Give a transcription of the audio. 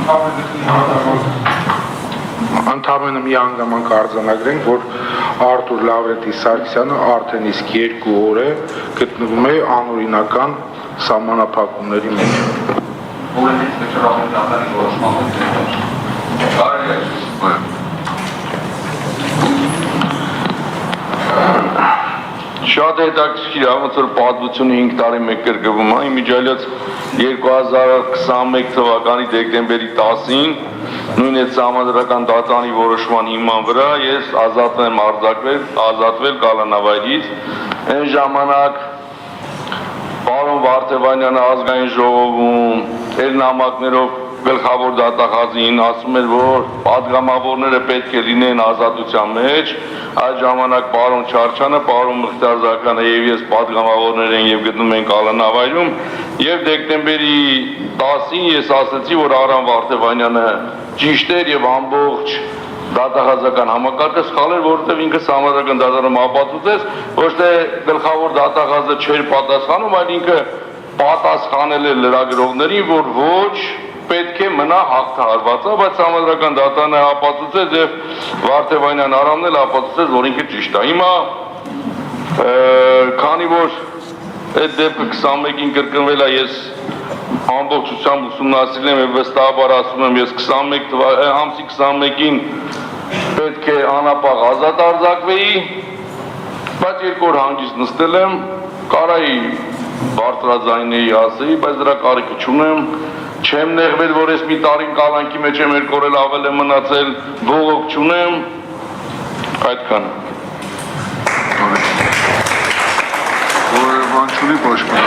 Ընդհանրապես մի հանգամանք արձանագրենք, որ Արթուր Լավրենտի Սարգսյանը արդեն իսկ 2 օր է գտնվում է անօրինական սահմանափակումների մեջ։ Շատ հետաքրքիր է, ոնց որ պատմությունը 5 տարի մեկ կրկնվում է, իմիջիայլոց 2021 թվականի դեկտեմբերի 10-ին նույն այդ սահմանադրական դատարանի որոշման հիման վրա ես ազատվել կալանավայրից, այն ժամանակ պարոն Վարդևանյանը ազգային ժողովում իր նամակներով գլխավոր դատախազին ասում էր, որ պատգամավորները պետք է լինեն ազատության մեջ, այդ ժամանակ պարոն Չարչյանը, պարոն Մխիթարզակյանը եւ ես պատգամավորներ են եւ գտնում ենք Կալանավայրում եւ դեկտեմբերի 10-ին ես ասացի, որ Արամ Վարդևանյանը ճիշտ էր եւ ամբողջ դատախազական համակարգը սխալ էր, որովհետեւ ինքը համարական դատարանում ապացուցեց, ոչ թե գլխավոր դատախազը չէր պատասխանում, այլ ինքը պատասխանել էր լրագրողներին, որ ոչ պետք է մնա հաղթահարվածը, բայց համադրական դատարանը ապացուցեց եւ Վարդևանյան Արամն էլ ապացուցեց, որ ինքը ճիշտ է։ Հիմա քանի որ այդ դեպքը 21-ին կրկնվել է, ես ամբողջությամբ ուսումնասիրել եմ եւ վստահաբար ասում եմ, ես ամսի 21-ին պետք է անապահ ազատ արձակվեի, բայց 2 օր հանգիստ նստել եմ, կարայի բարձրաձայնեի ասեի, բայց դրա կարիքը չունեմ, չեմ նեղվել, որ ես մի տարին կալանքի մեջ եմ 2 օր էլ ավել եմ մնացել, ողոք չունեմ, այդքան։ Որ բան չունի պաշտպան։